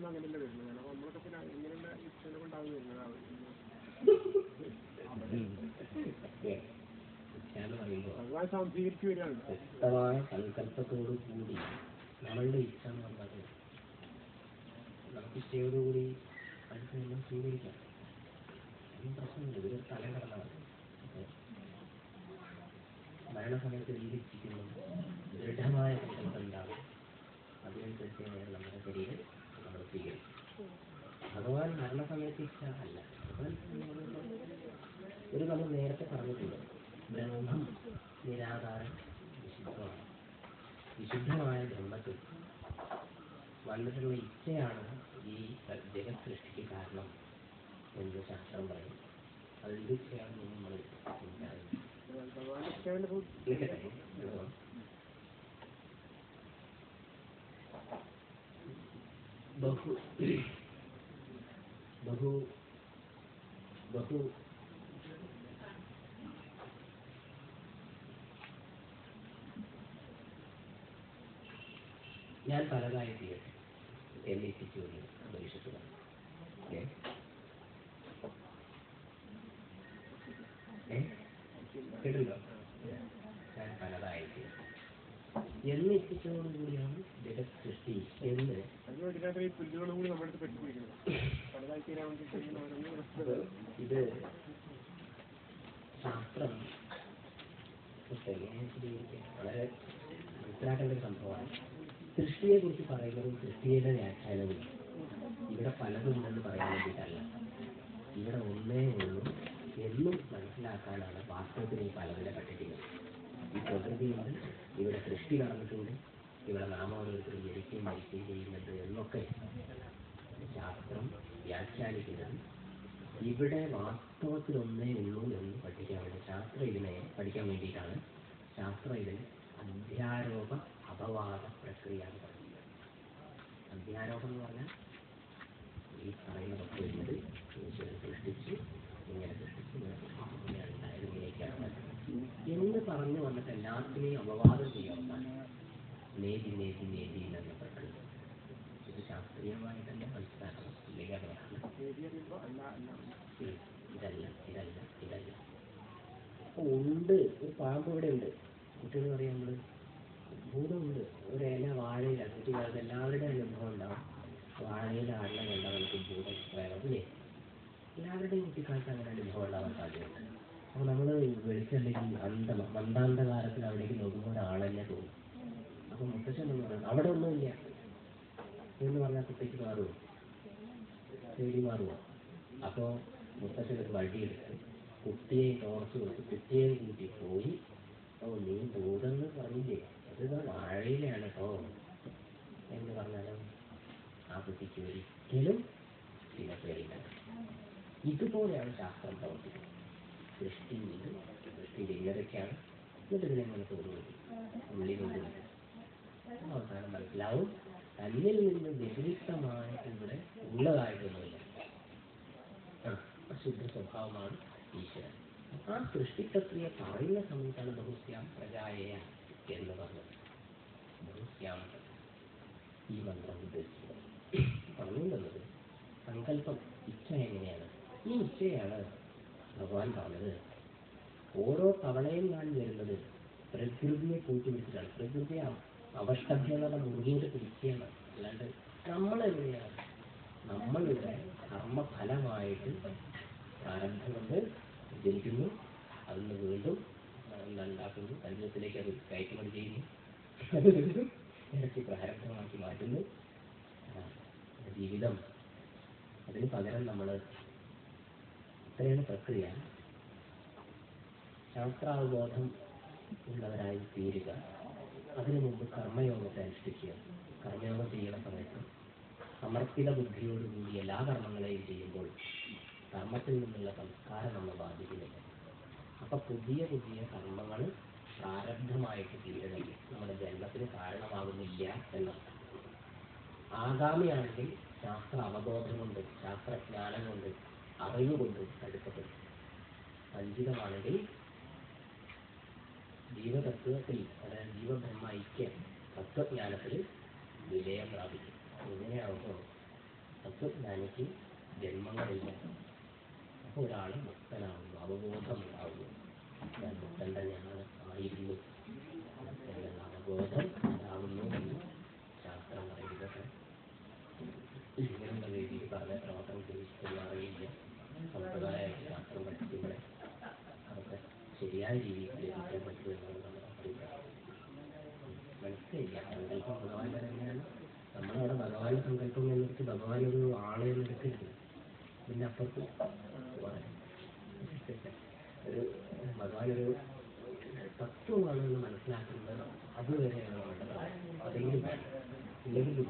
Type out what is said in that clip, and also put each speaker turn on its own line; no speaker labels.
അങ്ങനെയല്ല വരുന്നത്. അപ്പോൾ നമ്മളൊക്കെ പിന്നെ ഇങ്ങനെയുള്ള ഇഷ്ടങ്ങൾ ഉണ്ടാകുന്ന വരുന്നതാണ്. ഭഗവാൻ സംശീകരിച്ചു വരികയാണ്.
വ്യക്തമായ സങ്കല്പത്തോടു കൂടി നമ്മളുടെ ഇച്ഛ എന്ന് പറഞ്ഞത് നമുക്ക് ഇച്ഛയോടുകൂടി അടുത്തെല്ലാം സ്വീകരിക്കാം. ഒന്നും പ്രശ്നമില്ല. ഇതൊരു തലം കടന്നതാണ്. മരണസമയത്ത് ജീവിച്ചിരിക്കുന്നു ദൃഢമായ സങ്കല്പം ഉണ്ടാകും. അതിനനുസരിച്ച് നമ്മുടെ ശരീരം നമ്മൾ സ്വീകരിക്കും. ഭഗവാൻ മരണസമയത്ത് ഇച്ഛ അല്ല. ഒരു നമ്മൾ നേരത്തെ പറഞ്ഞിട്ടുണ്ട്, ബ്രഹ്മം നിരാകാരം വിശുദ്ധമാണ്. വിശുദ്ധമായ ബ്രഹ്മത്തിൽ വന്നിട്ടുള്ള ഇച്ഛയാണ് ഈ ജഗത് സൃഷ്ടിക്ക് കാരണം എന്ന് ശാസ്ത്രം പറയും. അത് ഇത് ഇച്ഛയാണെന്ന് നമ്മൾ ബഹു ബഹു ബഹു ഞാൻ പലതായി തീരട്ടെ എന്നെ എത്തിച്ചു ഭവിഷ്യത്തുക. കേട്ടല്ലോ, ഞാൻ പലതായി തീരട്ടെ എന്ന് എത്തിച്ചതോടുകൂടിയാണ് ജഗത് സൃഷ്ടി എന്ന് ഇത് ശാസ്ത്രം വളരെ മനസ്സിലാക്കേണ്ട ഒരു സംഭവമാണ്. സൃഷ്ടിയെ കുറിച്ച് പറയുന്നതും സൃഷ്ടിയുടെ വ്യാഖ്യാനവും ഇവിടെ പലതുണ്ടെന്ന് പറയാൻ വേണ്ടിയിട്ടല്ല, ഇവിടെ ഒന്നേ ഉള്ളൂ എന്നും മനസ്സിലാക്കാനാണ് വാസ്തവത്തിൽ ഈ പലതിനെ കണ്ടിട്ടുള്ളത്. ഈ പ്രകൃതിയുണ്ട്, ഇവിടെ സൃഷ്ടി നടന്നിട്ടുണ്ട്, ഇവിടെ നാം ഓരോരുത്തരും ജനിക്കുകയും മരിക്കുകയും ചെയ്യുന്നുണ്ട് എന്നൊക്കെ ശാസ്ത്രം വ്യാഖ്യാനിക്കുന്നത് ഇവിടെ വാസ്തവത്തിൽ ഒന്നേ ഉള്ളൂ എന്ന് പഠിക്കാൻ വേണ്ടി ഇതിനെ പഠിക്കാൻ വേണ്ടിയിട്ടാണ് ശാസ്ത്രം ഇതിന് അധ്യാരോപ അപവാദ പ്രക്രിയ എന്ന് പറയുന്നത്. അധ്യാരോപം എന്ന് പറഞ്ഞാൽ ഈ പറയുന്നതൊക്കെ വരുന്നത് ഈശ്വരൻ സൃഷ്ടിച്ച് ഇങ്ങനെ സൃഷ്ടിച്ച് ഇങ്ങനെ ഉണ്ടായത് ഇങ്ങനെയൊക്കെയാണ് എന്ന് പറഞ്ഞു വന്നിട്ട് എല്ലാത്തിനെയും അപവാദം ചെയ്യാവുന്നതാണ് നേതി നേതി നേതി എന്ന പ്രക്രിയ. ഇത് ശാസ്ത്രീയമായിട്ടല്ല മനസ്സിലാക്കണം. ഇല്ലെങ്കിൽ ഇതല്ല ഇതല്ല ഇതല്ല. ഉണ്ട്, ഒരു പാമ്പ് ഇവിടെ ഉണ്ട്. കുട്ടികൾ പറയാം നമ്മൾ ഭൂതമുണ്ട്. ഒരു ഇല വാഴയില കുട്ടികാലത്ത് എല്ലാവരുടെയും അനുഭവം ഉണ്ടാവും. വാഴയില ആടിനെ കണ്ടാൽ നമുക്ക് ഭൂതം വേണമില്ലേ? എല്ലാവരുടെയും കുട്ടിക്കാലത്ത് അങ്ങനെ അനുഭവം ഉണ്ടാവാൻ സാധ്യതയുണ്ട്. അപ്പോൾ നമ്മൾ വെളിച്ചല്ലെങ്കിൽ മന്ദാന്തകാലത്തിൽ അവിടേക്ക് നോക്കുമ്പോൾ ഒരാളെന്നെ തോന്നും. അപ്പോൾ മുത്തശ്ശൻ എന്ന് പറയുന്നത് അവിടെ ഒന്നുമില്ല എന്ന് പറഞ്ഞാൽ കുട്ടിക്ക് മാറുമോ? പേടി മാറുമോ? അപ്പോൾ മുത്തശ്ശൻ ഒരു വഴിയെടുത്ത് കുട്ടിയെ ടോർച്ച് കൊടുത്ത് കുട്ടിയെ കൂട്ടി പോയി, നീ ഭൂതെന്ന് പറഞ്ഞില്ലേ, അത് വാഴയിലാണ് കേട്ടോ എന്ന് പറഞ്ഞാലോ ആ കുട്ടിക്ക് ഒരിക്കലും പിന്നെ പേടില്ല. ഇതുപോലെയാണ് ശാസ്ത്രം പ്രവർത്തിക്കുന്നത്. സൃഷ്ടിയുണ്ട്, സൃഷ്ടിയുടെ ഇങ്ങനെയൊക്കെയാണ്, എന്നിട്ട് ഇതിനെങ്ങനെ തോന്നുന്നത് ഉള്ളിൽ കൊണ്ട് അവസാനം മനസ്സിലാവും തന്നിൽ നിന്ന് വ്യതിരിക്തമായിട്ട് ഇവിടെ ഉള്ളതായിട്ടൊന്നുമില്ല. അശുദ്ധ സ്വഭാവമാണ് ഈശ്വരൻ. ആ സൃഷ്ടി പ്രക്രിയ പറയുന്ന സമയത്താണ് ബഹുസ്യാം പ്രജായേയ എന്ന് പറഞ്ഞത്. ബഹുസ്യാം ഈ മന്ത്രം ഉദ്ദേശിച്ചത് പറഞ്ഞുകൊണ്ടുള്ളത് സങ്കല്പം, ഇച്ഛ എങ്ങനെയാണ്? ഈ ഇച്ഛയാണ് ഭഗവാൻ പറഞ്ഞത്. ഓരോ തവണയും ഞാൻ വരുന്നത് പ്രകൃതിയെ കൂട്ടിപ്പിടിച്ചിട്ടാണ്. പ്രകൃതിയെ അവഷ്ടഭ്യത മുറുകിയിട്ട് പിടിക്കുകയാണ്. അല്ലാണ്ട് നമ്മളെങ്ങനെയാണ്? നമ്മളിവിടെ കർമ്മഫലമായിട്ട് പ്രാരംഭം കൊണ്ട് ജനിക്കുന്നു, അതിന് വീണ്ടും ഉണ്ടാക്കുന്നു, ശരീരത്തിലേക്ക് അത് കയറ്റുമതി ചെയ്യുന്നു, അത് വീണ്ടും ഇരട്ടി പ്രാരംഭമാക്കി മാറ്റുന്നു. ജീവിതം അതിന് പകരം നമ്മൾ ഇത്രയാണ് പ്രക്രിയ. ശാസ്ത്രാവബോധം ഉള്ളവരായി തീരുക. അതിനു മുമ്പ് കർമ്മയോഗത്തെ അനുഷ്ഠിക്കുക. കർമ്മയോഗം ചെയ്യുന്ന സമയത്ത് സമർപ്പിത ബുദ്ധിയോടുകൂടി എല്ലാ കർമ്മങ്ങളെയും ചെയ്യുമ്പോൾ കർമ്മത്തിൽ നിന്നുള്ള സംസ്കാരം നമ്മൾ ബാധിക്കുന്നില്ല. അപ്പൊ പുതിയ പുതിയ കർമ്മങ്ങൾ പ്രാരബ്ധമായിട്ട് തീരുന്നില്ല, നമ്മുടെ ജന്മത്തിന് കാരണമാകുന്നില്ല എന്നാണ്. ആഗാമിയാണെങ്കിൽ ശാസ്ത്ര അവബോധം കൊണ്ട്, ശാസ്ത്രജ്ഞാനം കൊണ്ട്, അറിവ് കൊണ്ട് തടുക്കപ്പെടും. സഞ്ചിതമാണെങ്കിൽ ജീവതത്വത്തിൽ, അതായത് ജീവബ്രഹ്മ ഐക്യം തത്വജ്ഞാനത്തിൽ വിജയം പ്രാപിക്കും. ഇങ്ങനെയാവുമ്പോൾ തത്വജ്ഞാനിക്ക് ജന്മങ്ങളില്ല. അപ്പോൾ ഒരാൾ മുക്തനാകുന്നു, അവബോധം ഉണ്ടാകുന്നു. ഞാൻ മുക്തൻ തന്നെയാണ്, ആയിരുന്നു എന്നുള്ള അവബോധം ഉണ്ടാകുന്നു എന്ന് ശാസ്ത്രം പറയുന്നത്. ഇങ്ങനെയുള്ള രീതിയിൽ പല പ്രവർത്തനം ചെയ്യിക്കുന്ന അറിയില്ല. സമ്പ്രദായ ശാസ്ത്രം പഠിക്കുമ്പോഴേ അതൊക്കെ ശരിയായ രീതിയിൽ ഗ്രഹിക്കാൻ പറ്റും എന്നാണ് നമ്മൾ അറിയുന്നത്. മനസ്സിലായില്ല, സങ്കല്പം ഭഗവാന്റെ തന്നെയാണ്. നമ്മളവിടെ ഭഗവാന്റെ സങ്കല്പം എന്നെടുത്ത് ഭഗവാൻ ഒരു ആളെ എന്നെടുക്കരുത്. പിന്നെ അപ്പുറത്ത് ഒരു ഭഗവാൻ ഒരു തത്വമാണെന്ന് മനസ്സിലാക്കുന്നത് അതുവരെയാണ് വേണ്ടത്. അതെങ്കിലും ഇല്ലെങ്കിൽ